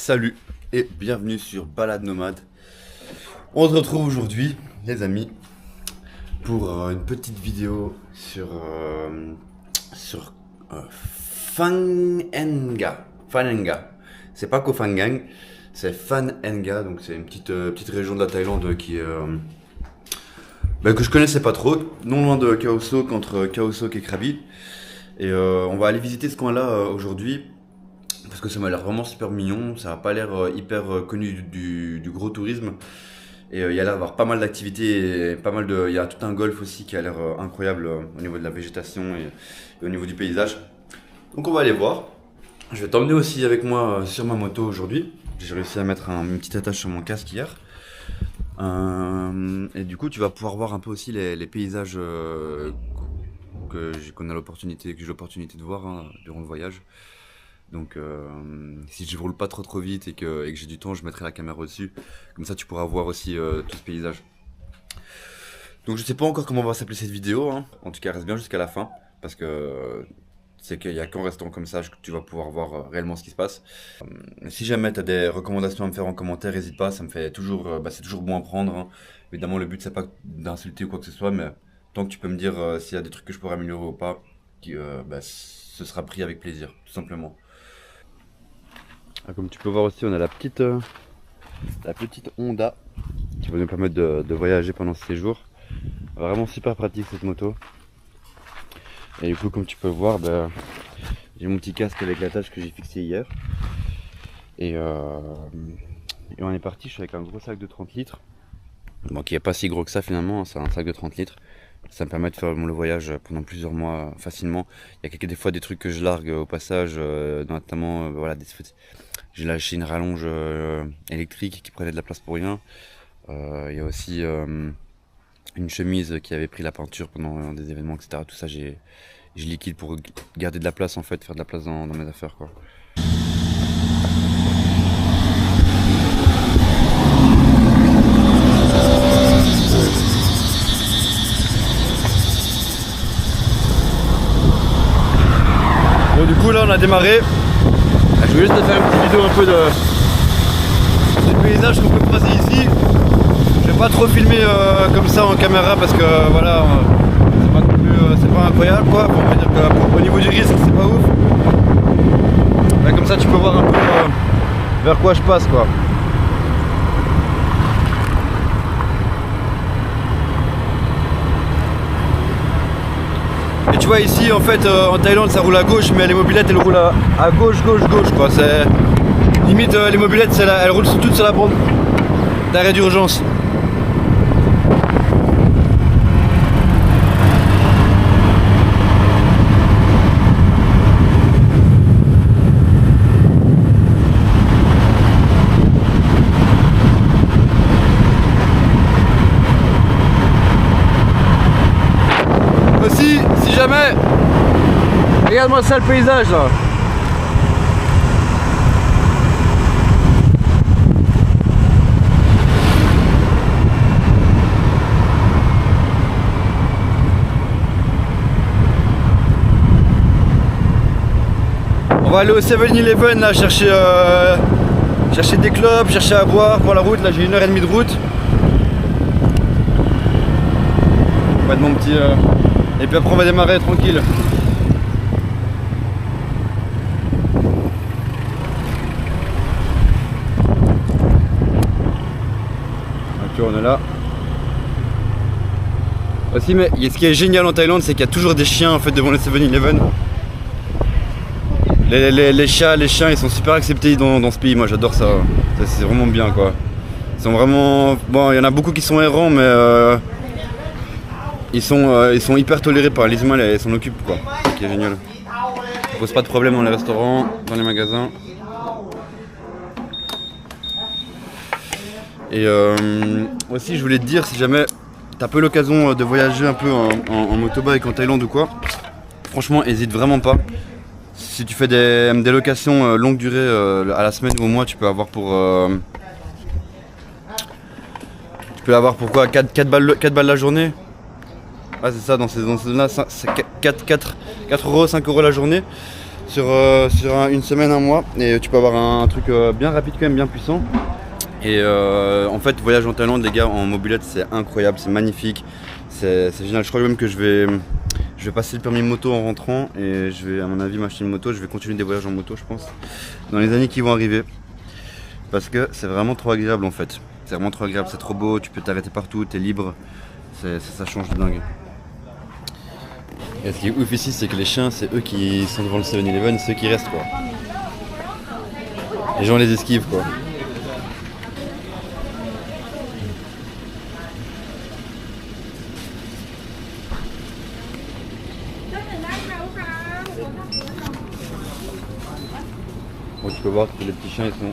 Salut et bienvenue sur Balade Nomade. On se retrouve aujourd'hui, les amis, pour une petite vidéo sur Phan Nga. C'est pas Koh Phangan, c'est Phan Nga, donc c'est une petite région de la Thaïlande qui que je connaissais pas trop, non loin de Khao Sok, entre Khao Sok et Krabi. Et on va aller visiter ce coin-là aujourd'hui. Parce que ça m'a l'air vraiment super mignon, ça n'a pas l'air hyper connu du gros tourisme. Et il y a l'air d'avoir pas mal d'activités, il y a tout un golf aussi qui a l'air incroyable au niveau de la végétation et au niveau du paysage. Donc on va aller voir. Je vais t'emmener aussi avec moi sur ma moto aujourd'hui. J'ai réussi à mettre une petite attache sur mon casque hier. Et du coup tu vas pouvoir voir un peu aussi les paysages que j'ai l'opportunité de voir durant le voyage. Donc si je roule pas trop vite et que j'ai du temps, je mettrai la caméra au-dessus. Comme ça tu pourras voir aussi tout ce paysage. Donc je sais pas encore comment va s'appeler cette vidéo, hein. En tout cas reste bien jusqu'à la fin. Parce que c'est qu'il y a qu'en restant comme ça que tu vas pouvoir voir réellement ce qui se passe. Si jamais tu as des recommandations à me faire en commentaire, n'hésite pas, ça me fait toujours, c'est toujours bon à prendre, hein. Évidemment le but c'est pas d'insulter ou quoi que ce soit, mais tant que tu peux me dire s'il y a des trucs que je pourrais améliorer ou pas, ce sera pris avec plaisir, tout simplement. Comme tu peux voir aussi, on a la petite Honda qui va nous permettre de voyager pendant ce séjour. Vraiment super pratique cette moto. Et du coup, comme tu peux voir, j'ai mon petit casque avec l'attache que j'ai fixé hier. Et on est parti, je suis avec un gros sac de 30 litres. Bon, qui n'est pas si gros que ça finalement, c'est un sac de 30 litres. Ça me permet de faire le voyage pendant plusieurs mois facilement. Il y a des fois des trucs que je largue au passage, notamment j'ai lâché une rallonge électrique qui prenait de la place pour rien. Il y a aussi une chemise qui avait pris la peinture pendant des événements, etc. Tout ça, je liquide pour garder de la place en fait, faire de la place dans mes affaires, quoi. Bon, du coup là on a démarré. Je vais juste te faire une petite vidéo un peu des paysages qu'on peut croiser ici. Je vais pas trop filmer comme ça en caméra parce que voilà, c'est pas incroyable quoi. On va dire qu'au niveau du risque c'est pas ouf. Mais comme ça tu peux voir un peu vers quoi je passe quoi. Et tu vois ici en fait en Thaïlande ça roule à gauche, mais les mobylettes elles roulent à gauche quoi. C'est limite les mobylettes elles roulent toutes sur la bande d'arrêt d'urgence. Aussi, si jamais, regarde-moi ça le paysage là. On va aller au 7-Eleven là chercher des clopes, chercher à boire pour la route. Là j'ai 1h30 de route. On va être mon petit et puis après on va démarrer tranquille. Ok, on est là. Aussi, mais ce qui est génial en Thaïlande, c'est qu'il y a toujours des chiens en fait devant le 7-Eleven. Les chiens ils sont super acceptés dans ce pays, moi j'adore ça. C'est vraiment bien quoi. Ils sont vraiment. Bon, il y en a beaucoup qui sont errants, mais ils sont hyper tolérés par les humains, ils s'en occupent quoi. C'est ce qui est génial. Ça pose pas de problème dans les restaurants, dans les magasins. Et aussi je voulais te dire, si jamais t'as peu l'occasion de voyager un peu en motobike en Thaïlande ou quoi, franchement hésite vraiment pas. Si tu fais des locations longue durée à la semaine ou au mois, tu peux avoir pour quoi 4 balles la journée. Ah c'est ça, dans ces zones là c'est 4 €, 5 € la journée. une semaine, un mois, et tu peux avoir un truc bien rapide quand même, bien puissant. Et en fait, voyage en Thaïlande, les gars, en mobilette, c'est incroyable, c'est magnifique, c'est génial. Je crois même que je vais passer le permis moto en rentrant et je vais, à mon avis, m'acheter une moto. Je vais continuer des voyages en moto, je pense, dans les années qui vont arriver, parce que c'est vraiment trop agréable en fait. C'est vraiment trop agréable, c'est trop beau, tu peux t'arrêter partout, t'es libre, ça change de dingue. Et ce qui est ouf ici, c'est que les chiens, c'est eux qui sont devant le 7-Eleven, c'est eux qui restent quoi. Les gens les esquivent quoi. Bon, tu peux voir que les petits chiens ils sont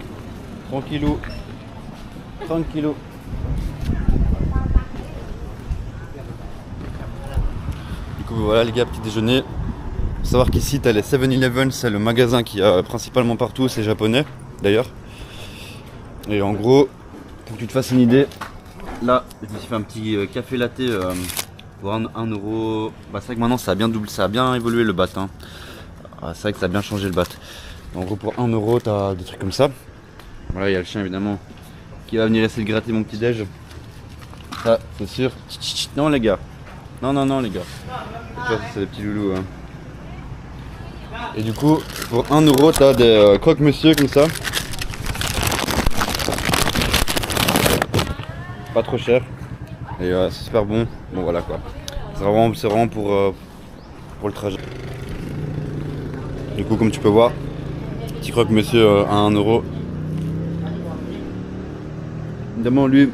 tranquillou. Tranquillou. Voilà les gars, petit déjeuner. Faut savoir qu'ici t'as les 7-Eleven, c'est le magasin qu'il y a principalement partout, c'est japonais d'ailleurs. Et en gros, pour que tu te fasses une idée, là je me suis fait un petit café latte pour 1 euro. Bah, c'est vrai que maintenant ça a bien doublé, ça a bien évolué le bat. Hein. C'est vrai que ça a bien changé le bat. En gros pour 1 euro t'as des trucs comme ça. Voilà, il y a le chien évidemment qui va venir essayer de gratter mon petit déj. Ça c'est sûr. Non les gars. Non les gars. C'est des petits loulous hein. Et du coup pour 1 euro t'as des croque-monsieur comme ça. Pas trop cher. Et c'est super bon. Bon voilà quoi. C'est vraiment pour le trajet. Du coup comme tu peux voir, petit croque-monsieur à 1 euro. Évidemment lui,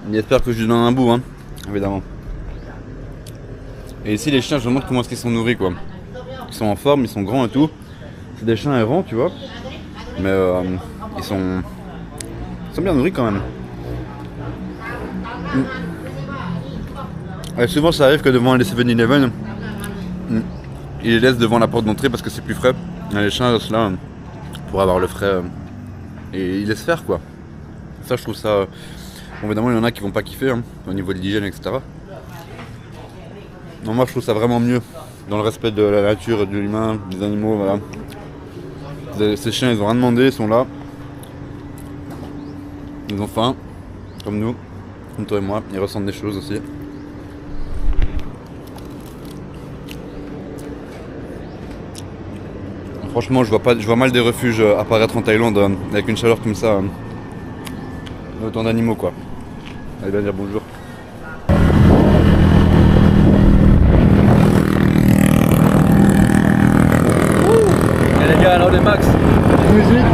il espère que je lui donne un bout hein. Évidemment. Et ici les chiens, je me demande comment est-ce qu'ils sont nourris quoi. Ils sont en forme, ils sont grands et tout. C'est des chiens errants tu vois. Mais ils sont bien nourris quand même. Et souvent ça arrive que devant les 7-Eleven, ils les laissent devant la porte d'entrée parce que c'est plus frais. Et les chiens restent là pour avoir le frais. Et ils laissent faire quoi. Ça je trouve ça... Bon, évidemment il y en a qui vont pas kiffer hein, au niveau de l'hygiène etc. Non, moi je trouve ça vraiment mieux. Dans le respect de la nature, de l'humain, des animaux, voilà. Ces chiens ils ont rien demandé, ils sont là. Ils ont faim, comme nous, comme toi et moi, ils ressentent des choses aussi. Franchement je vois mal des refuges apparaître en Thaïlande avec une chaleur comme ça. Autant d'animaux quoi. Allez bien dire bonjour. Et les gars, alors les max, petite musique.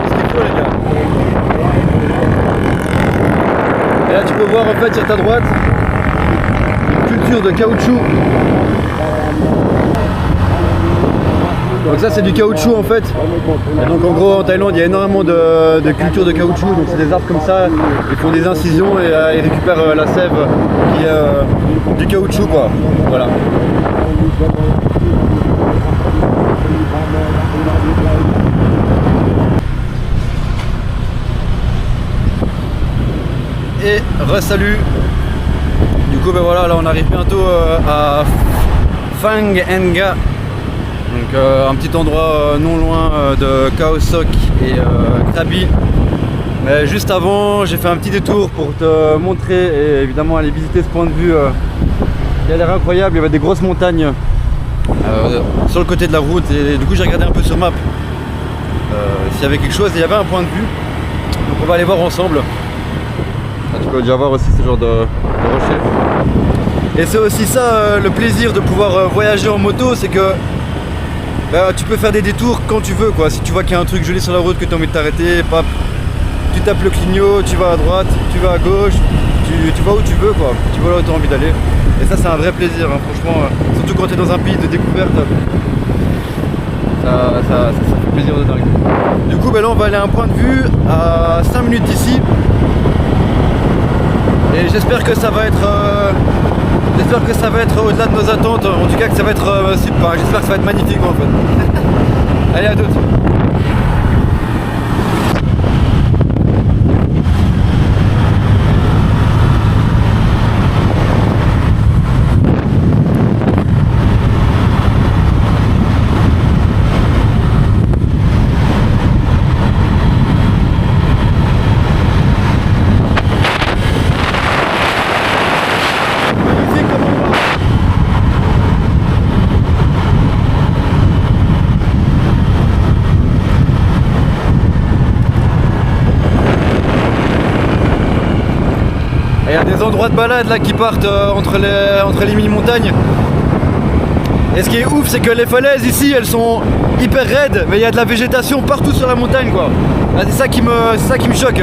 Qu'est-ce qu'il faut les gars? Et là tu peux voir en fait sur ta droite une culture de caoutchouc. Donc ça c'est du caoutchouc en fait. Et donc en gros en Thaïlande il y a énormément de culture de caoutchouc. Donc c'est des arbres comme ça, ils font des incisions et ils récupèrent la sève qui est du caoutchouc quoi. Voilà. Et re-salut. Du coup ben voilà, là on arrive bientôt à Phang Nga. Donc un petit endroit non loin de Khao Sok et Krabi. Mais juste avant j'ai fait un petit détour pour te montrer et évidemment aller visiter ce point de vue qui a l'air incroyable. Il y avait des grosses montagnes sur le côté de la route et du coup j'ai regardé un peu sur map s'il y avait quelque chose et il y avait un point de vue. Donc on va aller voir ensemble. Là, tu peux déjà voir aussi ce genre de rochers. Et c'est aussi ça le plaisir de pouvoir voyager en moto, c'est que tu peux faire des détours quand tu veux quoi. Si tu vois qu'il y a un truc joli sur la route que tu as envie de t'arrêter, tu tapes le clignot, tu vas à droite, tu vas à gauche, tu vas où tu veux quoi. Tu vas là où tu as envie d'aller. Et ça c'est un vrai plaisir hein, franchement, surtout quand tu es dans un pays de découverte. Ça fait plaisir de dingue. Du coup là on va aller à un point de vue à 5 minutes d'ici. Et j'espère que ça va être au-delà de nos attentes, en tout cas que ça va être super, j'espère que ça va être magnifique en fait. Allez à toutes. endroits de balade là qui partent entre les mini-montagnes. Et ce qui est ouf, c'est que les falaises ici, elles sont hyper raides, mais il y a de la végétation partout sur la montagne quoi. C'est ça qui me choque.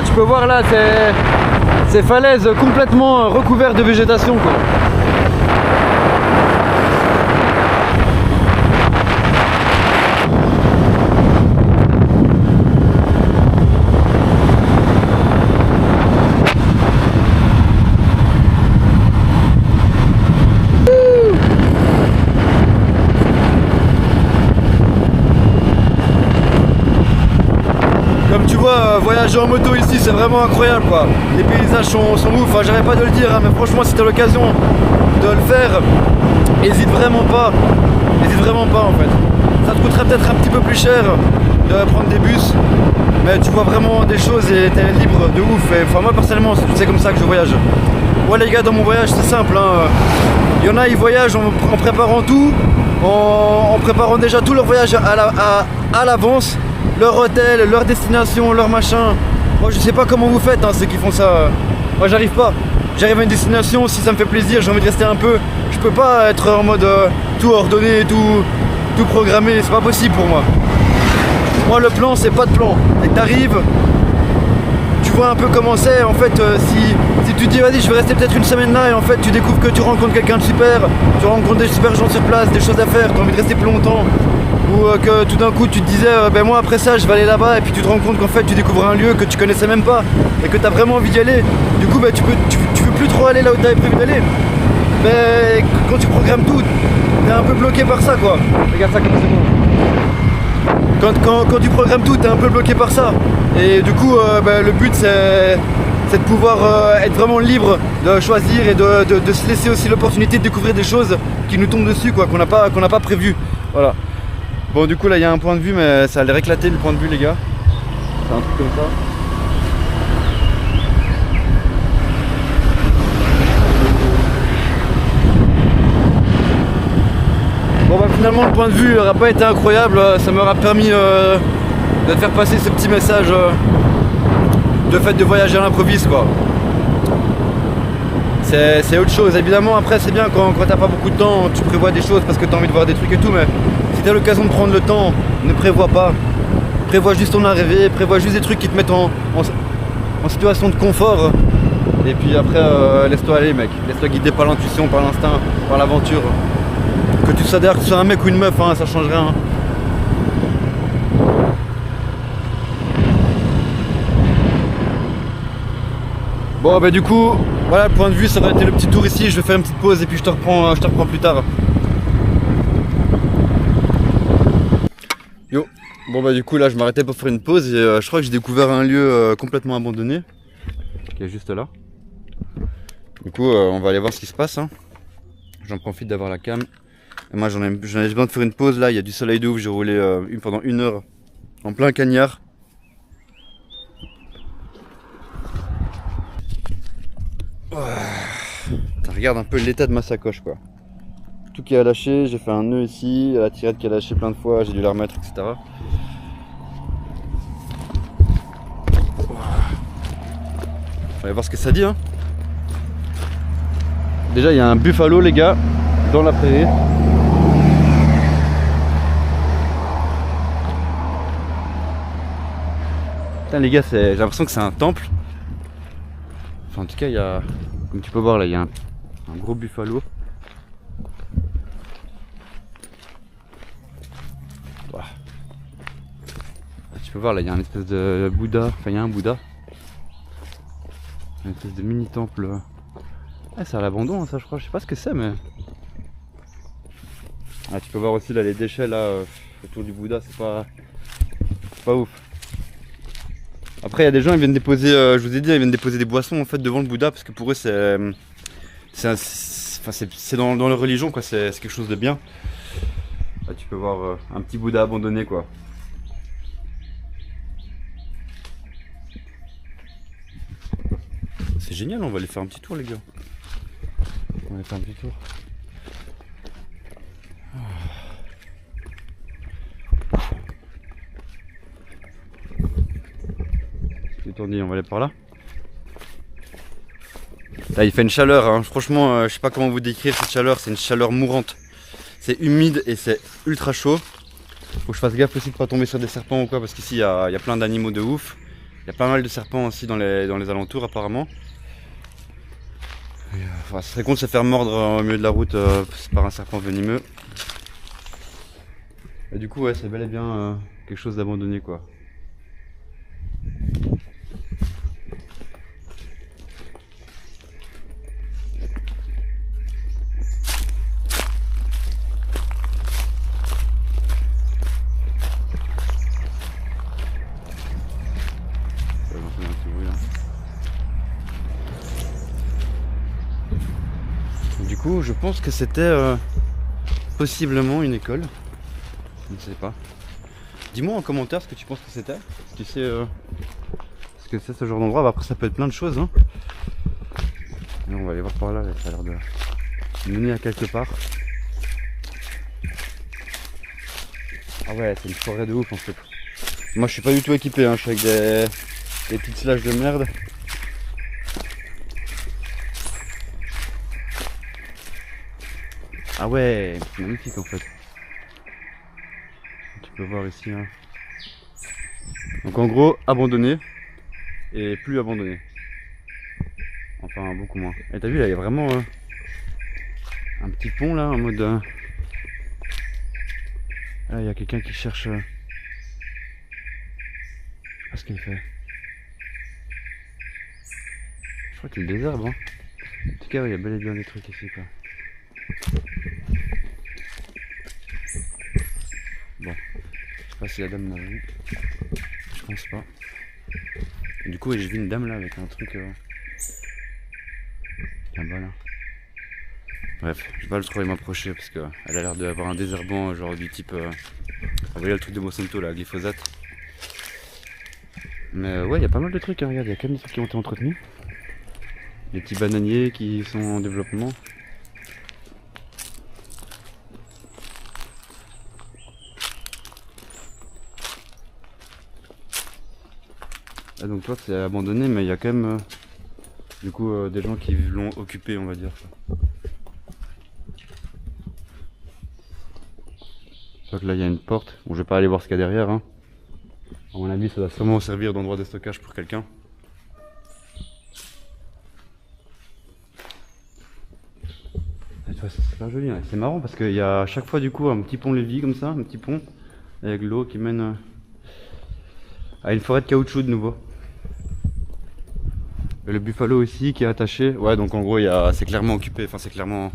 Tu peux voir là ces falaises complètement recouvertes de végétation quoi. Comme tu vois, voyager en moto ici c'est vraiment incroyable quoi. Les paysages sont ouf, enfin, j'arrête pas de le dire hein, mais franchement si t'as l'occasion de le faire, hésite vraiment pas en fait. Ça te coûterait peut-être un petit peu plus cher de prendre des bus, mais tu vois vraiment des choses et t'es libre de ouf. Et, enfin moi personnellement c'est comme ça que je voyage. Moi les gars dans mon voyage c'est simple hein. Il y en a ils voyagent en préparant tout, en préparant déjà tout leur voyage à l'avance. Leur hôtel, leur destination, leur machin. Moi je sais pas comment vous faites hein, ceux qui font ça. Moi j'arrive pas. J'arrive à une destination, si ça me fait plaisir, j'ai envie de rester un peu. Je peux pas être en mode tout ordonné, tout programmé, c'est pas possible pour moi. Moi le plan c'est pas de plan. Et que t'arrives, tu vois un peu comment c'est. En fait si tu te dis vas-y je vais rester peut-être une semaine là et en fait tu découvres que tu rencontres quelqu'un de super, tu rencontres des super gens sur place, des choses à faire, tu as envie de rester plus longtemps. Ou que tout d'un coup tu te disais ben moi après ça je vais aller là-bas et puis tu te rends compte qu'en fait tu découvres un lieu que tu connaissais même pas et que tu as vraiment envie d'y aller. Du coup ben, tu veux plus trop aller là où tu avais prévu d'aller. Mais quand tu programmes tout, tu es un peu bloqué par ça quoi. Regarde ça comment c'est bon. Quand tu programmes tout, tu es un peu bloqué par ça. Et du coup ben, le but c'est de pouvoir être vraiment libre de choisir et de se laisser aussi l'opportunité de découvrir des choses qui nous tombent dessus quoi, qu'on n'a pas prévu. Voilà. Bon du coup là il y a un point de vue mais ça a l'air éclaté le point de vue les gars. C'est un truc comme ça. Bon bah finalement le point de vue n'aura pas été incroyable, ça m'aura permis de te faire passer ce petit message de fait de voyager à l'improviste quoi. C'est autre chose, évidemment après c'est bien quand t'as pas beaucoup de temps, tu prévois des choses parce que t'as envie de voir des trucs et tout, mais si t'as l'occasion de prendre le temps, ne prévois pas. Prévois juste ton arrivée, prévois juste des trucs qui te mettent en situation de confort. Et puis après laisse-toi aller mec, laisse-toi guider par l'intuition, par l'instinct, par l'aventure. Que tu sois d'ailleurs que tu sois un mec ou une meuf, hein, ça change rien. Hein. Bon bah du coup, voilà le point de vue, ça va être le petit tour ici, je vais faire une petite pause et puis je te reprends plus tard. Yo, bon bah du coup là je m'arrêtais pour faire une pause et je crois que j'ai découvert un lieu complètement abandonné, qui est juste là. Du coup on va aller voir ce qui se passe. Hein. J'en profite d'avoir la cam. Et moi j'en ai besoin de faire une pause là, il y a du soleil de ouf, j'ai roulé pendant 1 heure en plein cagnard. Regarde un peu l'état de ma sacoche quoi. Tout qui a lâché, j'ai fait un nœud ici, la tirette qui a lâché plein de fois, j'ai dû la remettre, etc. On va voir ce que ça dit hein. Déjà il y a un buffalo les gars, dans la prairie. Putain les gars, j'ai l'impression que c'est un temple. Enfin en tout cas il y a, comme tu peux voir là, il y a un gros buffalo. Voilà. Tu peux voir là, il y a un espèce de Bouddha, enfin il y a un Bouddha. Une espèce de mini temple. Ah, c'est à l'abandon hein, ça je crois, je sais pas ce que c'est mais... Ah, tu peux voir aussi là les déchets là autour du Bouddha, c'est pas ouf. Après il y a des gens, ils viennent déposer, je vous ai dit, ils viennent déposer des boissons en fait devant le Bouddha parce que pour eux c'est dans leur religion quoi, c'est quelque chose de bien. Là tu peux voir un petit Bouddha abandonné quoi. C'est génial, on va aller faire un petit tour les gars. On va aller faire un petit tour. Étourdi, on va aller par là. Là il fait une chaleur, hein. Franchement je sais pas comment vous décrire cette chaleur, c'est une chaleur mourante. C'est humide et c'est ultra chaud. Faut que je fasse gaffe aussi de pas tomber sur des serpents ou quoi parce qu'ici il y a plein d'animaux de ouf. Il y a pas mal de serpents aussi dans les alentours apparemment. Enfin, ce serait con de se faire mordre au milieu de la route par un serpent venimeux. Et du coup ouais c'est bel et bien quelque chose d'abandonné quoi. Du coup, je pense que c'était possiblement une école. Je ne sais pas. Dis-moi en commentaire ce que tu penses que c'était. Si tu sais ce que c'est ce genre d'endroit. Bah, après, ça peut être plein de choses. Hein. Et on va aller voir par là. Ça a l'air de mener à quelque part. Ah ouais, c'est une forêt de ouf en fait. Moi, je suis pas du tout équipé. Hein. Je suis avec des petites slash de merde. Ah ouais, c'est magnifique en fait. Tu peux voir ici. Hein. Donc en gros, abandonné et plus abandonné. Enfin, beaucoup moins. Et t'as vu là, il y a vraiment un petit pont là en mode. Là, il y a quelqu'un qui cherche. Je sais pas ce qu'il fait. Je crois qu'il désherbe. Hein. En tout cas, il y a bel et bien des trucs ici quoi. Bon, je sais pas si la dame m'a vu. Je pense pas. Et du coup, j'ai vu une dame là avec un truc. Un bas là. Bref, je vais pas le trop m'approcher parce qu'elle a l'air d'avoir un désherbant genre du type. Vous voyez le truc de Monsanto là, glyphosate. Mais ouais, il y a pas mal de trucs. Hein, regarde, il y a quand même des trucs qui ont été entretenus. Des petits bananiers qui sont en développement. Ah, donc toi c'est abandonné mais il y a quand même du coup des gens qui l'ont occupé on va dire. Je crois que là il y a une porte, bon je vais pas aller voir ce qu'il y a derrière hein. À mon avis ça doit sûrement servir d'endroit de stockage pour quelqu'un. C'est super joli, hein. C'est marrant parce qu'il y a à chaque fois du coup un petit pont-levis comme ça, un petit pont avec l'eau qui mène à une forêt de caoutchouc de nouveau. Et le buffalo aussi qui est attaché. Ouais donc en gros c'est clairement occupé, enfin c'est clairement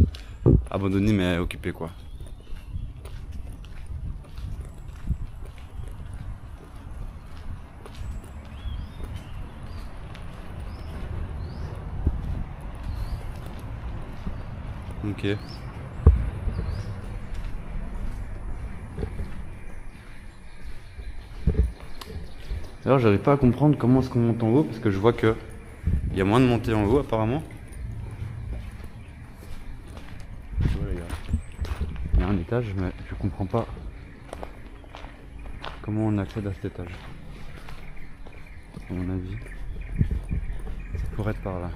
abandonné mais occupé quoi. Ok. Alors j'arrive pas à comprendre comment est-ce qu'on monte en haut parce que je vois que il y a moins de montées en haut apparemment. Voilà, il y a un étage mais je comprends pas comment on accède à cet étage. À mon avis, ça pourrait être par là.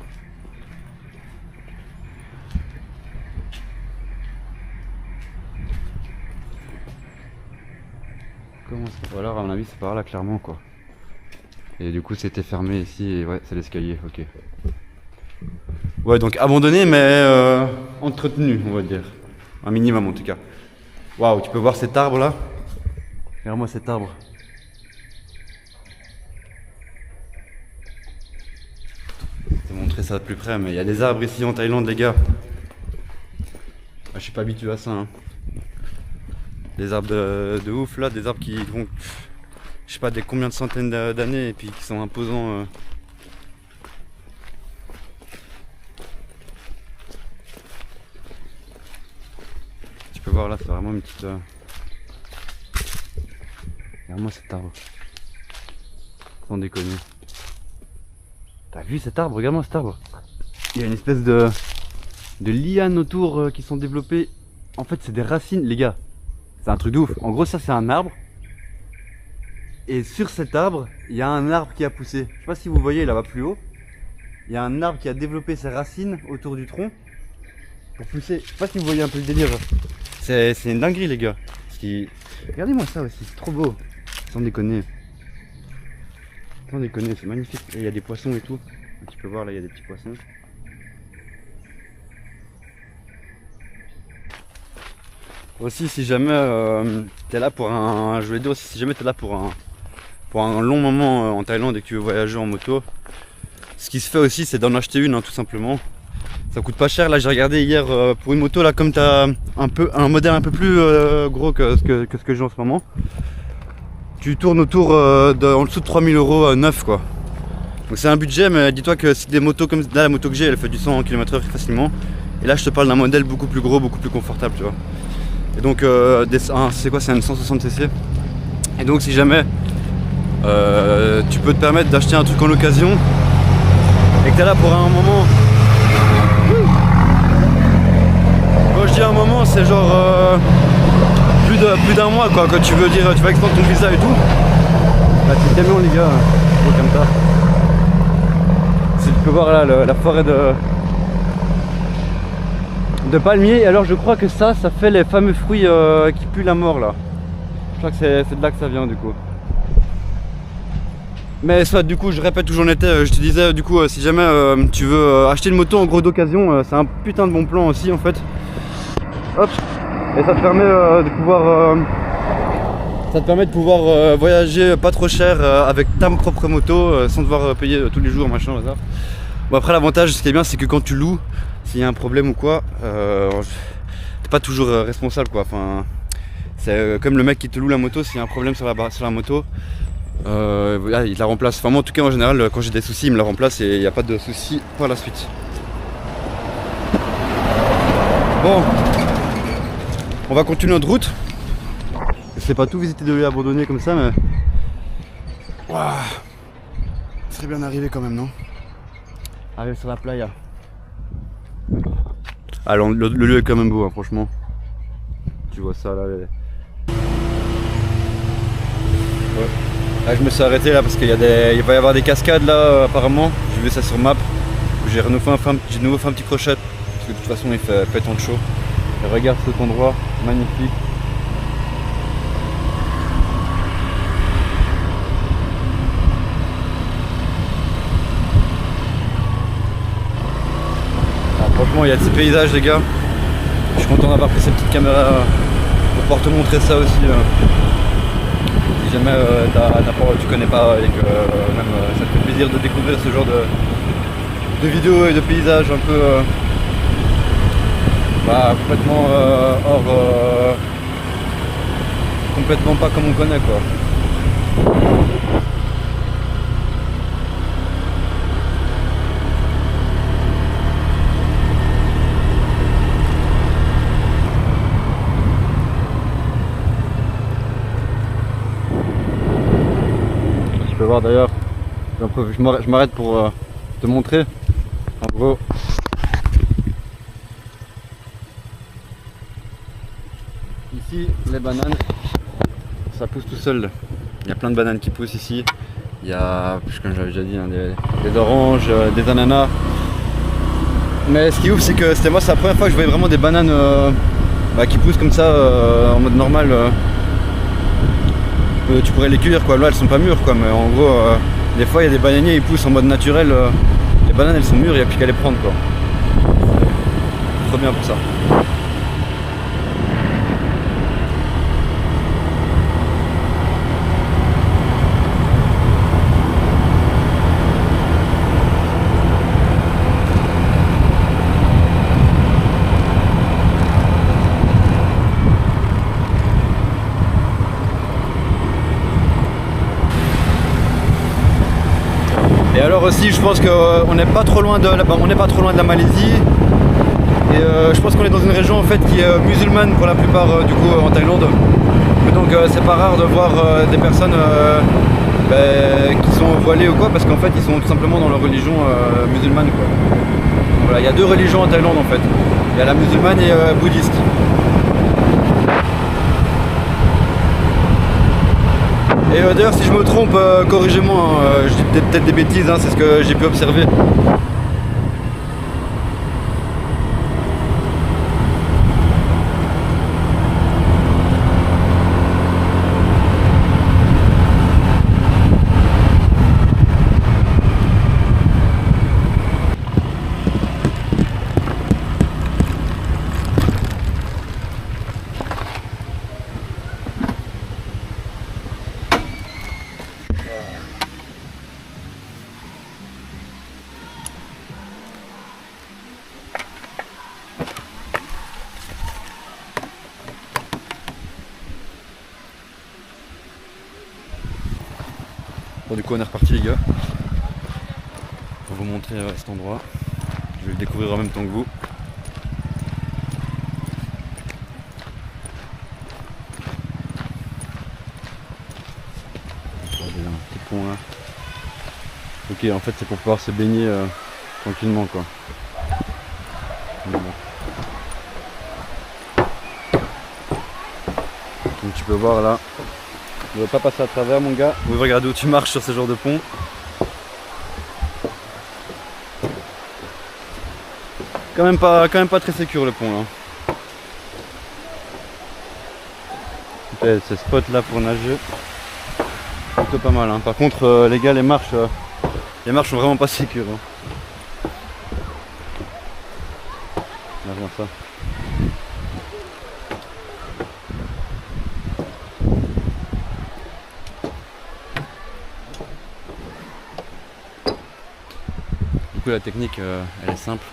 Comment ça? Voilà, à mon avis c'est par là clairement quoi. Et du coup c'était fermé ici et ouais c'est l'escalier, ok. Ouais donc abandonné mais entretenu on va dire. Un minimum en tout cas. Waouh, tu peux voir cet arbre là. Regarde-moi cet arbre. Je vais te montrer ça de plus près mais il y a des arbres ici en Thaïlande les gars. Ah, je suis pas habitué à ça hein. Des arbres de ouf là, des arbres qui vont... Je je sais pas des combien de centaines d'années et puis qui sont imposants. Tu peux voir là, c'est vraiment une petite. Regarde-moi cet arbre. Sans déconner. T'as vu cet arbre? Regarde-moi cet arbre. Il y a une espèce de lianes autour qui sont développées. En fait, c'est des racines, les gars. C'est un truc de ouf. En gros, ça, c'est un arbre. Et sur cet arbre, il y a un arbre qui a poussé. Je sais pas si vous voyez là-bas plus haut. Il y a un arbre qui a développé ses racines autour du tronc pour pousser. Je sais pas si vous voyez un peu le délire. C'est une dinguerie, les gars. Regardez-moi ça aussi, c'est trop beau. Sans déconner. Sans déconner, c'est magnifique. Et il y a des poissons et tout. Tu peux voir là, il y a des petits poissons. Aussi, si jamais t'es là pour un. Je voulais dire aussi, si jamais t'es là pour un long moment en Thaïlande et que tu veux voyager en moto, ce qui se fait aussi, c'est d'en acheter une, hein, tout simplement. Ça coûte pas cher. Là, j'ai regardé hier pour une moto, là, comme t'as un modèle un peu plus gros que ce que j'ai en ce moment. Tu tournes autour en dessous de 3000 € neuf, quoi. Donc c'est un budget, mais dis-toi que si des motos comme là, la moto que j'ai, elle fait du 100 km/h facilement. Et là, je te parle d'un modèle beaucoup plus gros, beaucoup plus confortable, tu vois. Et donc, c'est quoi? C'est une 160cc. Et donc, si jamais tu peux te permettre d'acheter un truc en occasion et que t'es là pour un moment. Quand je dis un moment, c'est genre plus d'un mois, quoi. Quand tu veux dire, tu vas extendre ton visa et tout. Là, c'est le camion, les gars, gros comme ça. Tu peux voir là la forêt de palmiers. Et alors, je crois que ça fait les fameux fruits qui puent la mort, là. Je crois que c'est de là que ça vient, du coup. Mais soit, du coup, je répète où j'en étais. Je te disais, du coup, si jamais tu veux acheter une moto en gros d'occasion, c'est un putain de bon plan aussi, en fait. Hop. Et ça te permet de pouvoir voyager pas trop cher avec ta propre moto sans devoir payer tous les jours, machin, ça. Bon, après, l'avantage, ce qui est bien, c'est que quand tu loues, s'il y a un problème ou quoi, t'es pas toujours responsable, quoi. Enfin, c'est comme le mec qui te loue la moto, s'il y a un problème sur la moto, il la remplace. Enfin, moi, en tout cas, en général, quand j'ai des soucis, il me la remplace et il n'y a pas de soucis par la suite. Bon. On va continuer notre route. C'est pas tout visiter de lieux abandonnés comme ça, mais. Waouh. Ce serait bien arrivé quand même, non? Arriver sur la playa. Ah, le lieu est quand même beau, hein, franchement. Tu vois ça là. Ouais. Là, je me suis arrêté là parce qu'il va y avoir des cascades là, apparemment. J'ai vu ça sur map. J'ai de nouveau fait un petit crochet. Parce que de toute façon, il fait pétant de chaud. Et regarde cet endroit, magnifique. Alors, franchement, il y a de ces paysages, les gars. Je suis content d'avoir pris cette petite caméra pour pouvoir te montrer ça aussi. Si jamais tu connais pas et que même ça te fait plaisir de découvrir ce genre de vidéos et de paysages un peu complètement complètement pas comme on connaît, quoi. Tu peux voir d'ailleurs, je m'arrête pour te montrer en gros. Ici, les bananes, ça pousse tout seul. Il y a plein de bananes qui poussent ici. Il y a, comme j'avais déjà dit, hein, des oranges, des ananas. Mais ce qui est ouf, c'est que c'est la première fois que je voyais vraiment des bananes qui poussent comme ça en mode normal. Tu pourrais les cueillir, quoi. Là, elles sont pas mûres, quoi. Mais en gros, des fois, il y a des bananiers, ils poussent en mode naturel. Les bananes, elles sont mûres, il n'y a plus qu'à les prendre, quoi. C'est trop bien pour ça. Et alors aussi je pense qu'on n'est pas trop loin de la Malaisie. Et je pense qu'on est dans une région en fait qui est musulmane pour la plupart du coup en Thaïlande. Et donc c'est pas rare de voir des personnes qui sont voilées ou quoi, parce qu'en fait ils sont tout simplement dans leur religion musulmane quoi. Donc, voilà, il y a deux religions en Thaïlande en fait. Il y a la musulmane et bouddhiste. Et d'ailleurs si je me trompe, corrigez-moi, hein, je dis peut-être des bêtises, hein, c'est ce que j'ai pu observer. Bon, du coup on est reparti les gars pour vous montrer cet endroit. Je vais le découvrir en même temps que vous. Il y a un petit pont là. Ok, en fait c'est pour pouvoir se baigner tranquillement quoi. Bon. Donc tu peux voir là. Tu ne veux pas passer à travers mon gars. Vous regardez où tu marches sur ce genre de pont. Quand même pas très sécure le pont là. Et ce spot là pour nager. Plutôt pas mal hein. Par contre les gars les marches sont vraiment pas sécures hein. Là, regarde ça. Du coup la technique elle est simple.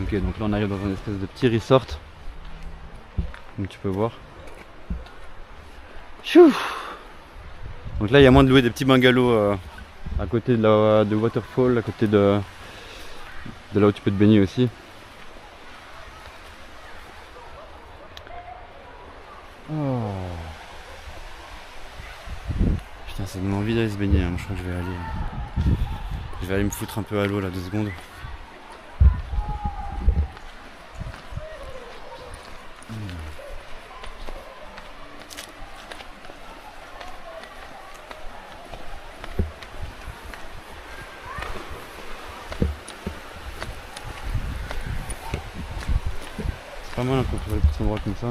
Ok, donc là on arrive dans une espèce de petit resort. Donc tu peux voir. Chou. Donc là il y a moyen de louer des petits bungalows à côté de waterfall, à côté de là où tu peux te baigner aussi. Oh. Putain, ça donne envie d'aller se baigner, hein. Je crois que je vais aller me foutre un peu à l'eau là 2 secondes. C'est pas mal hein, pour trouver des petits endroits comme ça.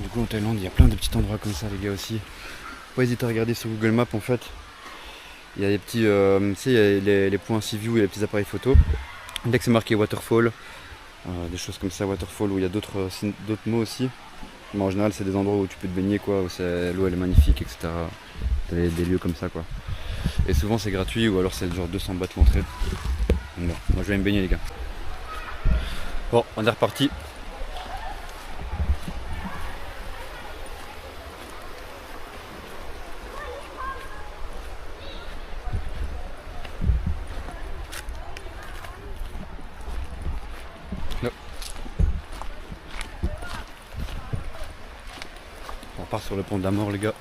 Du coup en Thaïlande il y a plein de petits endroits comme ça les gars aussi. Faut pas hésiter à regarder sur Google Maps en fait. Il y a des petits, tu sais, il y a les points sea view et les petits appareils photo. Dès que c'est marqué waterfall, des choses comme ça, waterfall, où il y a d'autres mots aussi. Mais en général c'est des endroits où tu peux te baigner quoi, où l'eau elle est magnifique, etc. T'as des lieux comme ça quoi. Et souvent c'est gratuit ou alors c'est genre 200 bahts l'entrée. Donc bon, moi je vais me baigner les gars. Bon, on est reparti. On repart sur le pont de la mort les gars.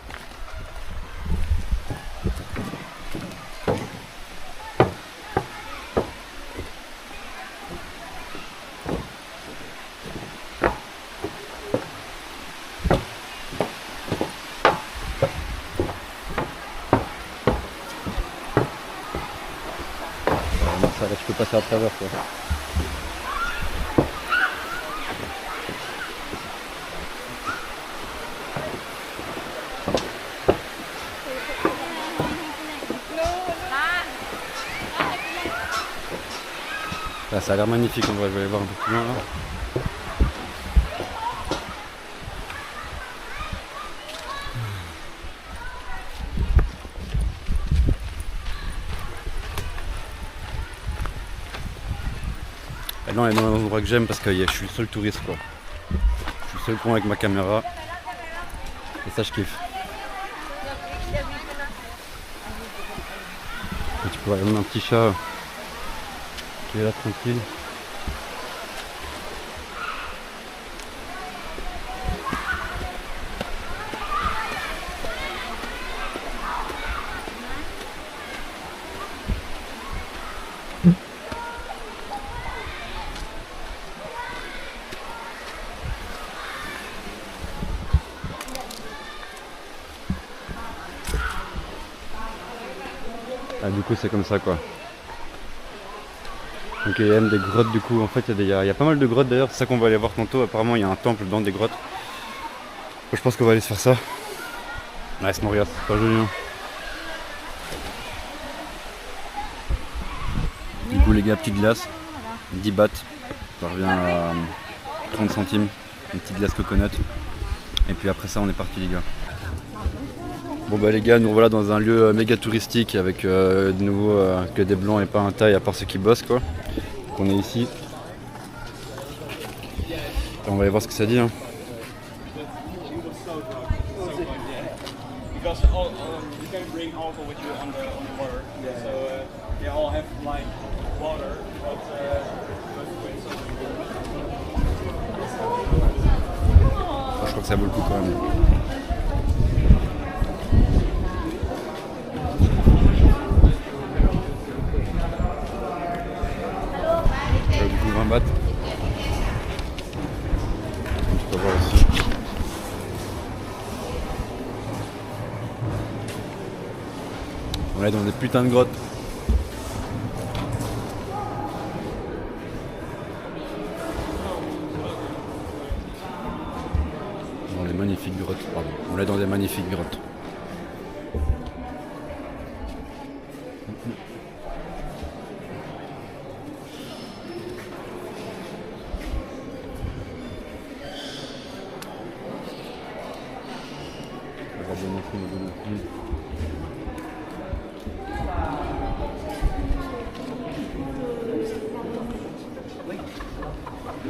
Ça là tu peux passer à travers quoi. Là, ça a l'air magnifique, on va aller voir un peu plus loin là. Et là on est dans un endroit que j'aime parce que je suis le seul touriste quoi. Je suis le seul con avec ma caméra. Et ça je kiffe. Et tu peux voir un petit chat qui est là tranquille. Ah, du coup c'est comme ça quoi. Donc il y a même des grottes du coup, en fait il y a pas mal de grottes d'ailleurs, c'est ça qu'on va aller voir tantôt, apparemment il y a un temple dans des grottes. Je pense qu'on va aller se faire ça. Ouais c'est mon regarde, c'est pas joli hein. Du coup les gars, petite glace, 10 bahts, ça revient à 30 centimes, une petite glace coconut. Et puis après ça on est parti les gars. Bon bah les gars, nous voilà dans un lieu méga touristique avec de nouveau que des blancs et pas un thaï à part ceux qui bossent quoi. Donc on est ici. Et on va aller voir ce que ça dit hein. Je crois que ça vaut le coup quand même. Du coup 20 bahts. Tu peux voir ici. On est dans des putains de grottes. Dans des magnifiques grottes, pardon. On est dans des magnifiques grottes.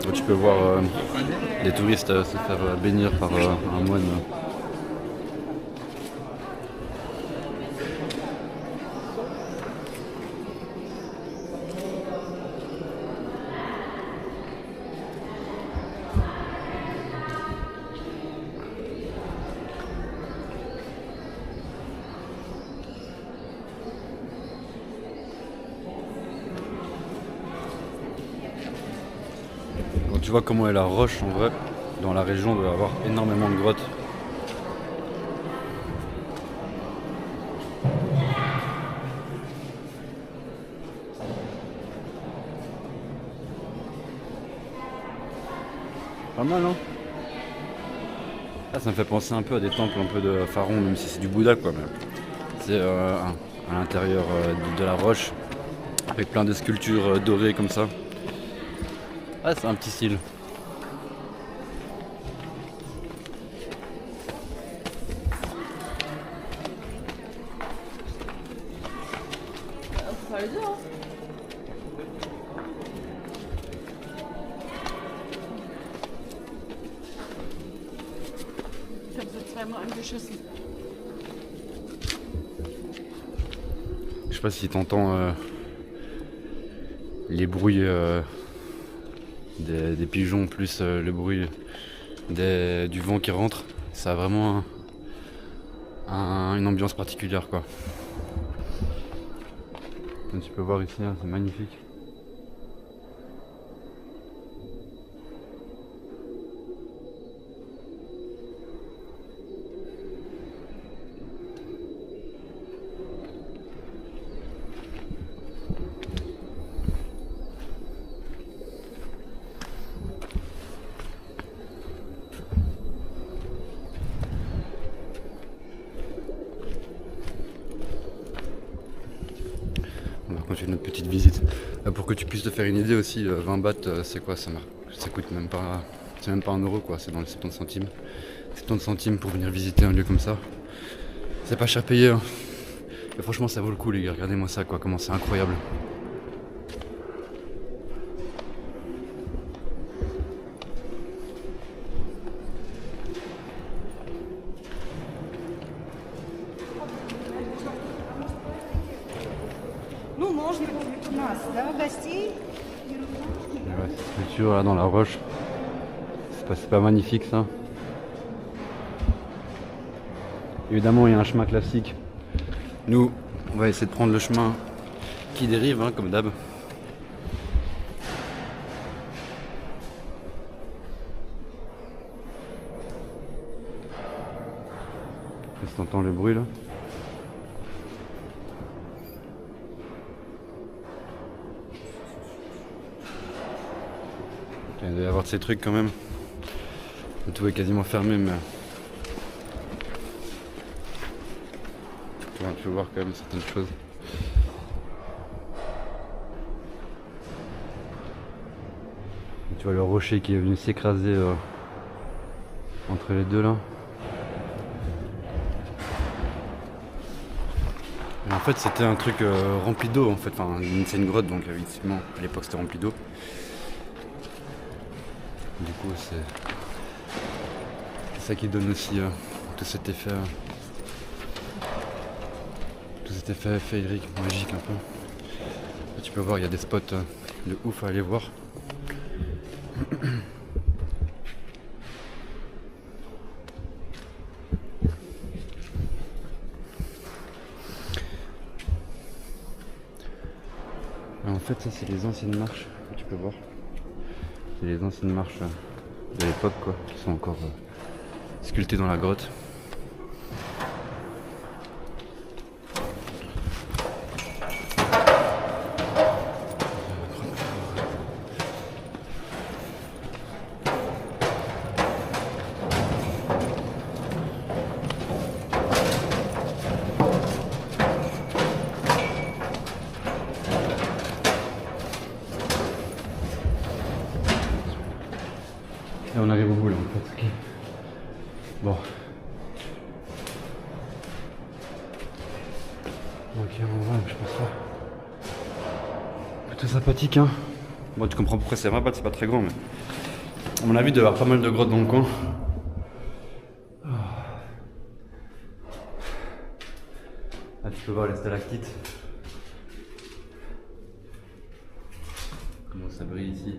Donc, tu peux voir les touristes se faire bénir par un moine. Quand tu vois comment est la roche en vrai, dans la région il doit y avoir énormément de grottes. Pas mal hein. Ah, ça me fait penser un peu à des temples un peu de pharaon, même si c'est du Bouddha quoi. C'est à l'intérieur de la roche, avec plein de sculptures dorées comme ça. Ah, c'est un petit style. Ich habe sie zweimal angeschissen. Je sais pas si t'entends les bruits des pigeons plus le bruit du vent qui rentre. Ça a vraiment une ambiance particulière quoi. Comme tu peux voir ici, hein, c'est magnifique. On va continuer notre petite visite. Pour que tu puisses te faire une idée aussi, 20 bahts c'est quoi ça coûte même pas. C'est même pas 1 euro quoi, c'est dans les 70 centimes. 70 centimes pour venir visiter un lieu comme ça. C'est pas cher payé hein. Et franchement ça vaut le coup les gars, regardez-moi ça quoi, comment c'est incroyable. Ну, можно у нас, да, гостей. Et ouais, cette structure là dans la roche, c'est pas magnifique ça. Évidemment il y a un chemin classique. Nous on va essayer de prendre le chemin qui dérive hein, comme d'hab. Est-ce que t'entends le bruit là? Il doit y avoir de ces trucs quand même. Tout est quasiment fermé mais tu peux voir quand même certaines choses. Tu vois le rocher qui est venu s'écraser entre les deux là. Et en fait c'était un truc rempli d'eau en fait, enfin c'est une grotte donc évidemment à l'époque c'était rempli d'eau. Du coup c'est ça qui donne aussi tout cet effet féerique, magique un peu. Là, tu peux voir il y a des spots de ouf à aller voir. Et en fait ça c'est les anciennes marches, tu peux voir. C'est les anciennes marches de l'époque quoi, qui sont encore sculptées dans la grotte. Et on arrive au bout là en fait. Okay. Bon. Ok on va, je pense pas. Plutôt sympathique hein. Bon tu comprends pourquoi c'est 20 bahts, c'est pas très grand mais. À mon avis il doit y avoir pas mal de grottes dans le coin. Là tu peux voir les stalactites. Comment ça brille ici.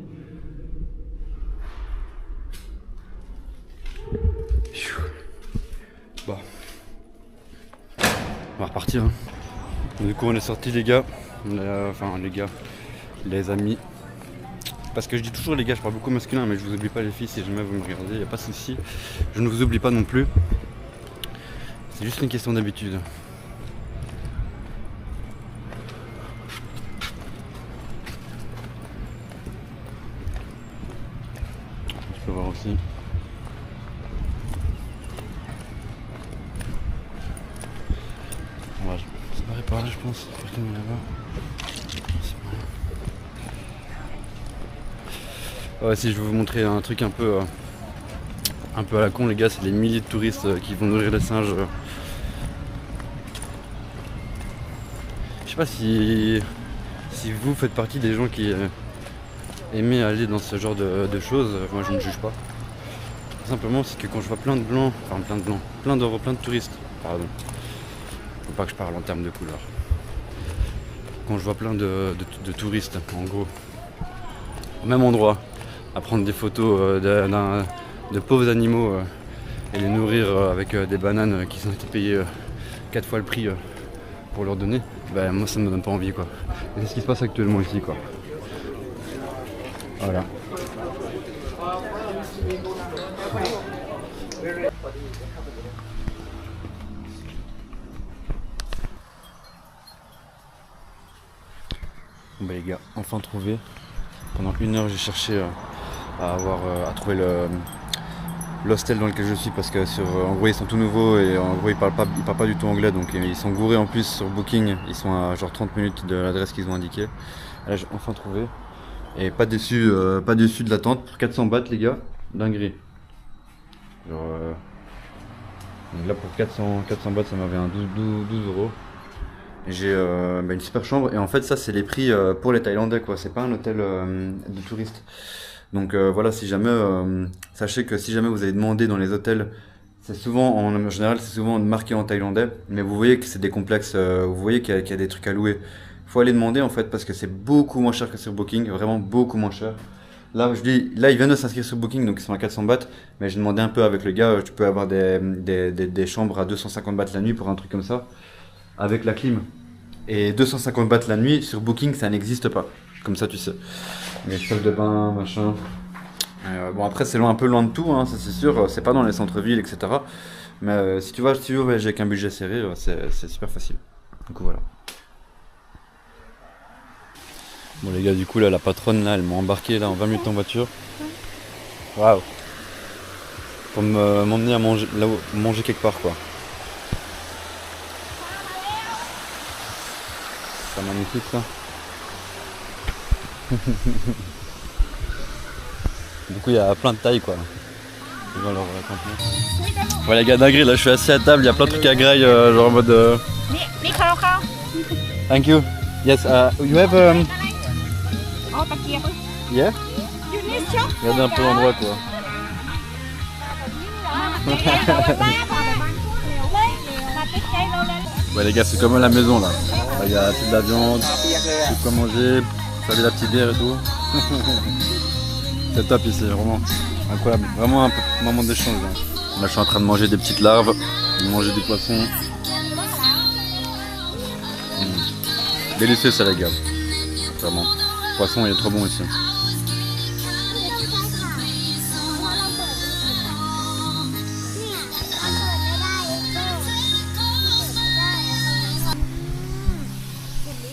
Bon. On va repartir hein. Du coup on est sortis les gars. Enfin les gars. Les amis. Parce que je dis toujours les gars, je parle beaucoup masculin mais je vous oublie pas les filles si jamais vous me regardez, y a pas de souci. Je ne vous oublie pas non plus. C'est juste une question d'habitude. Tu peux voir aussi. On va se barrer par là je pense. Ouais si je vais vous montrer un truc un peu à la con les gars, c'est les milliers de touristes qui vont nourrir les singes. Je sais pas si vous faites partie des gens qui aimez aller dans ce genre de choses, moi je ne juge pas. Simplement c'est que quand je vois plein de blancs, plein de touristes, pardon. Faut pas que je parle en termes de couleur. Quand je vois plein de touristes en gros, au même endroit, à prendre des photos de pauvres animaux et les nourrir avec des bananes qui ont été payées 4 fois le prix pour leur donner, ben moi ça me donne pas envie quoi. Et c'est ce qui se passe actuellement ici quoi. Voilà. Bon bah les gars, enfin trouvé. Pendant 1 heure j'ai cherché à trouver l'hostel dans lequel je suis parce que en gros ils sont tout nouveaux et en gros ils parlent pas du tout anglais, donc ils sont gourés en plus sur Booking. Ils sont à genre 30 minutes de l'adresse qu'ils ont indiquée. Là j'ai enfin trouvé et pas déçu de l'attente pour 400 bahts les gars, dinguerie. Genre donc là pour 400 bahts ça m'avait un 12 euros. J'ai une super chambre et en fait ça c'est les prix pour les Thaïlandais quoi, c'est pas un hôtel de touristes. Donc voilà, si jamais sachez que si jamais vous avez demandé dans les hôtels, c'est souvent en général c'est souvent marqué en thaïlandais, mais vous voyez que c'est des complexes, vous voyez qu'il y a des trucs à louer. Faut aller demander en fait parce que c'est beaucoup moins cher que sur Booking, vraiment beaucoup moins cher. Là je dis, là ils viennent de s'inscrire sur Booking donc ils sont à 400 bahts, mais j'ai demandé un peu avec le gars, tu peux avoir des chambres à 250 bahts la nuit pour un truc comme ça, avec la clim. Et 250 bahts la nuit sur Booking ça n'existe pas, comme ça tu sais. Mais salle de bain, machin. Bon après c'est un peu loin de tout, hein, ça c'est sûr, c'est pas dans les centres-villes, etc. Mais si tu veux voyager avec un budget serré, c'est super facile. Du coup voilà. Bon les gars, du coup là la patronne là, elle m'a embarqué là en 20 minutes en voiture. Waouh. Pour m'emmener à manger quelque part quoi. C'est magnifique ça. Du coup il y a plein de tailles quoi. Je vais leur raconter. Ouais les gars dinguerie, là je suis assis à table, il y a plein de trucs à graille genre en mode Thank you. Yes, you have yeah? Regardez un peu l'endroit quoi. Ouais les gars c'est comme à la maison là. Il y a toute la viande, tout quoi manger, faire de la petite bière et tout. C'est top ici, vraiment incroyable, vraiment un moment d'échange. Là je suis en train de manger des petites larves, de manger du poisson. Délicieux ça les gars, vraiment. Le poisson il est trop bon ici.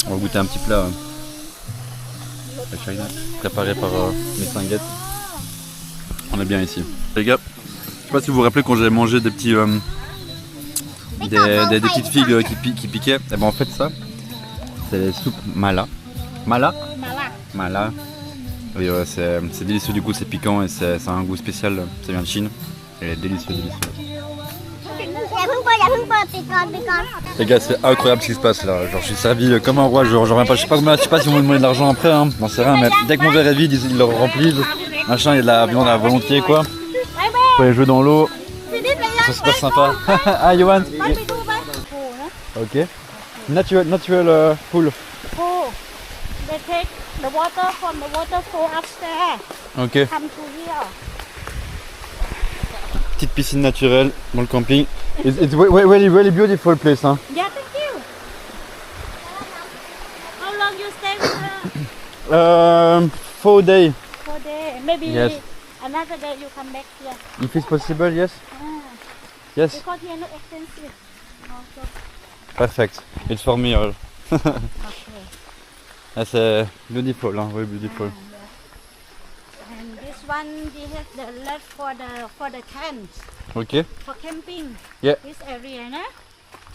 On va goûter un petit plat préparé par Miss Sanguette. On est bien ici. Les gars, je sais pas si vous vous rappelez quand j'avais mangé des petits des petites figues qui piquaient. Et ben en fait ça, c'est les soupes mala. Mala. Et c'est délicieux du coup, c'est piquant et ça a un goût spécial. Ça vient de Chine. Et délicieux. Les gars c'est incroyable ce qui se passe là, genre je suis servi comme un roi, genre je sais pas si on me demande de l'argent après, hein, j'en sais rien, mais dès que mon verre est vide ils le remplissent, machin, il y a de la viande à volonté quoi, vous pouvez jouer dans l'eau, c'est super sympa. Ah you want? Ok. Natural pool. They take the water from the waterfall upstairs. Ok. Come to here. Petite piscine naturelle dans le camping. It's really beautiful place, hein. Yeah, thank you. How long you stay with her? 4 days. 4 days. Maybe Yes. another day you come back here. If it's possible, yes. Yes. Because here not expensive. Also. Perfect. It's for me all. Okay. C'est beautiful, hein, very beautiful. And this one we have the left for the tent. Ok. For camping. Yeah. This area, no?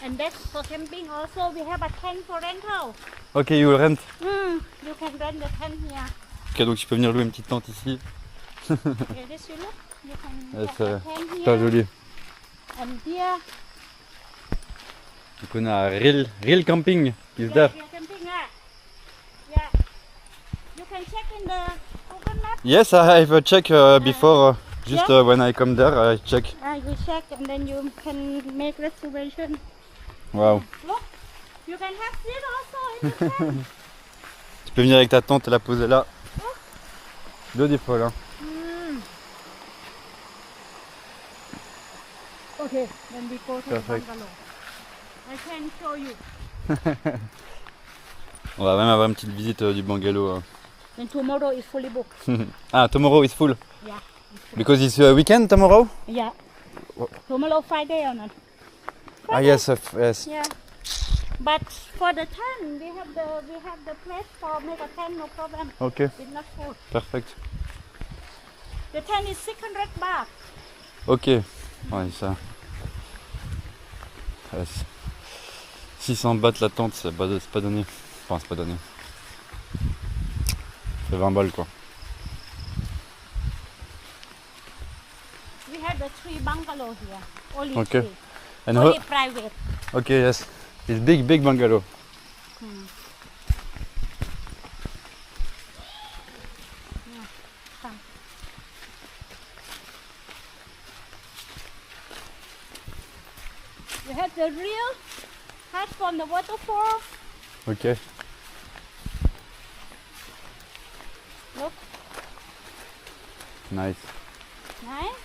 And that's for camping also. We have a tent for rental. Ok, you will rent. You can rent the tent here. Ok, donc tu peux venir louer une petite tente ici. Yeah, this you look. You can Ouais, have c'est a tent super here. joli. And here. Donc on a Real Camping qui is Yeah, there. yeah, camping. Yeah. You can check in the Google Map. Yes, I have a check before. Just when I come there, I check. You check and then you can make reservation. Wow. Look, you can have this also in the tent. Tu peux venir avec ta tente et la poser là. Beautiful, hein. Okay, then we go to Perfect. the bungalow. I can show you. On va même avoir une petite visite du bungalow. And tomorrow is fully booked. Ah, tomorrow is full. Yeah. Because it's a weekend tomorrow? Yeah. Tomorrow Friday or not? Ah yes, yes. Yeah. But for the tent, we have the place for make a tent, no problem. Okay, It's not full. perfect. The tent is 600 baht. Ok, ouais, ça. 600 bahts la tente, c'est pas donné. Enfin, c'est pas donné. C'est 20 balles quoi. We have the 3 bungalow here. Only Okay. 3. And Only private. okay, yes. It's big bungalow. Come. We have the real hut from the waterfall. Ok. Look, Nice. nice.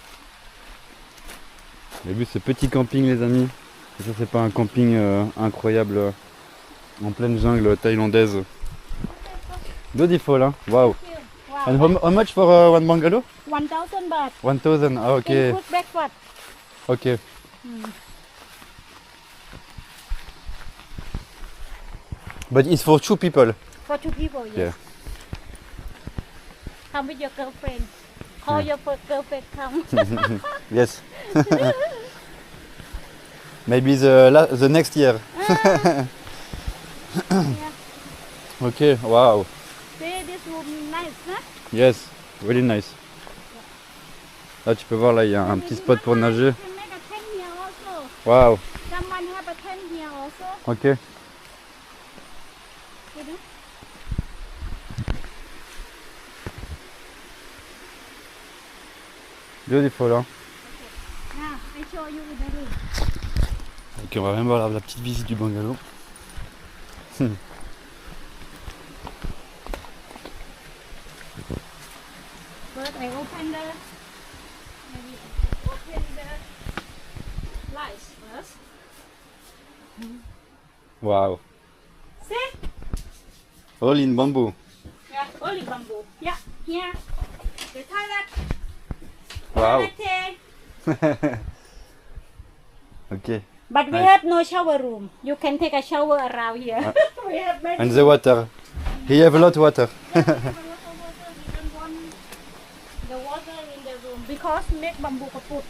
Vous avez vu ce petit camping les amis? Et ça c'est pas un camping incroyable en pleine jungle thaïlandaise. Beautiful hein? Wow. Wow. And how much for one bungalow? 1,000 baht. 1000. Ah ok. Include breakfast. Ok. But it's for 2 people. For 2 people, yes. Yeah. Come with your girlfriend. Call your girlfriend, come. Yes. Maybe the next year. Ok, wow. See, this room nice, huh? Yes, really nice. Là tu peux voir là il y a un petit spot pour nager. You can make a tent here also. Wow. Someone have a tent here also. Ok. You know? Beautiful hein. Now, I show you the room. Ok, on va même voir la petite visite du bungalow. First, I open the lights first. Wow. See? All in bamboo. Yeah, only bamboo. Yeah, here. The toilet. Wow. Toilet. Ok. But we Nice. have no shower room. You can take a shower around here. We have many. And the water. He have a lot of water. We don't want the water in the room because make bamboo kaput.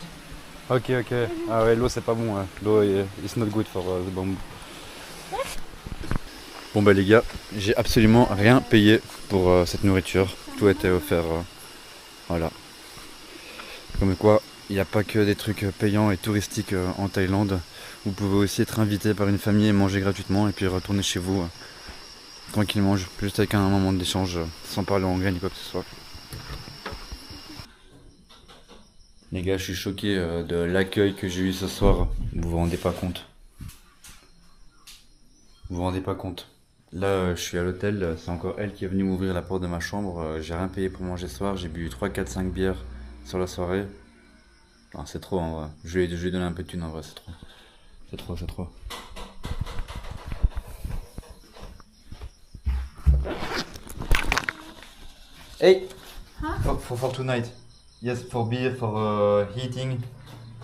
Ok, ok. Ah ouais, l'eau c'est pas bon. Hein. L'eau is not good for the bamboo. Bon bah les gars, j'ai absolument rien payé pour cette nourriture. Tout a été offert. Voilà. Comme quoi, il n'y a pas que des trucs payants et touristiques en Thaïlande. Vous pouvez aussi être invité par une famille et manger gratuitement et puis retourner chez vous tranquillement, juste avec un moment d'échange, sans parler anglais ni quoi que ce soit. Les gars, je suis choqué de l'accueil que j'ai eu ce soir. Vous vous rendez pas compte. Vous vous rendez pas compte. Là, je suis à l'hôtel, c'est encore elle qui est venue m'ouvrir la porte de ma chambre. J'ai rien payé pour manger ce soir, j'ai bu 3, 4, 5 bières sur la soirée. Ah, c'est trop en vrai. Je lui ai donné un peu de thune en vrai, c'est trop. C'est trop, c'est trop. Hey! For tonight. Yes, for beer, for heating.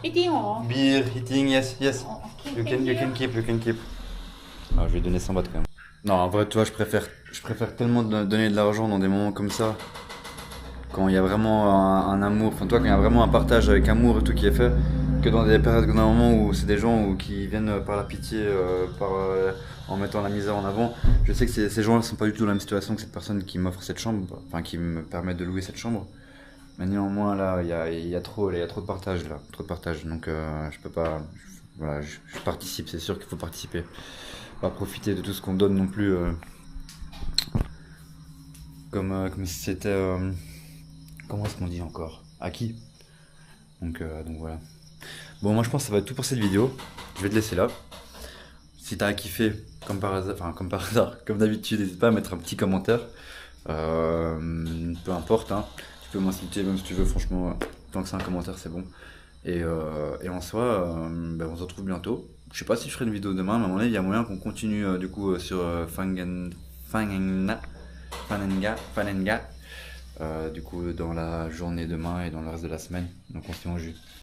Eating or? Beer, heating, yes, yes. Okay, You thank can keep, you can keep. Ah, je vais donner 100 bahts quand même. Non, en vrai, tu vois, je préfère tellement donner de l'argent dans des moments comme ça. Quand il y a vraiment un amour, enfin toi, quand il y a vraiment un partage avec amour et tout qui est fait, que dans des périodes, dans un moment où c'est des gens qui viennent par la pitié, en mettant la misère en avant. Je sais que ces gens-là sont pas du tout dans la même situation que cette personne qui m'offre cette chambre, enfin qui me permet de louer cette chambre. Mais néanmoins là, il y a trop de partage là, trop de partage. Donc je peux pas, voilà, je participe, c'est sûr qu'il faut participer. Pas profiter de tout ce qu'on donne non plus, comme si c'était, comment est-ce qu'on dit encore, acquis. Donc voilà. Bon, moi je pense que ça va être tout pour cette vidéo. Je vais te laisser là. Si t'as kiffé, comme par hasard, comme d'habitude, n'hésite pas à mettre un petit commentaire. Peu importe, hein. Tu peux m'insulter même si tu veux, franchement, tant que c'est un commentaire, c'est bon. Et en soi, on se retrouve bientôt. Je sais pas si je ferai une vidéo demain, mais à mon avis, il y a moyen qu'on continue du coup sur Fanenga. Du coup, dans la journée demain et dans le reste de la semaine. Donc on se tient au jus.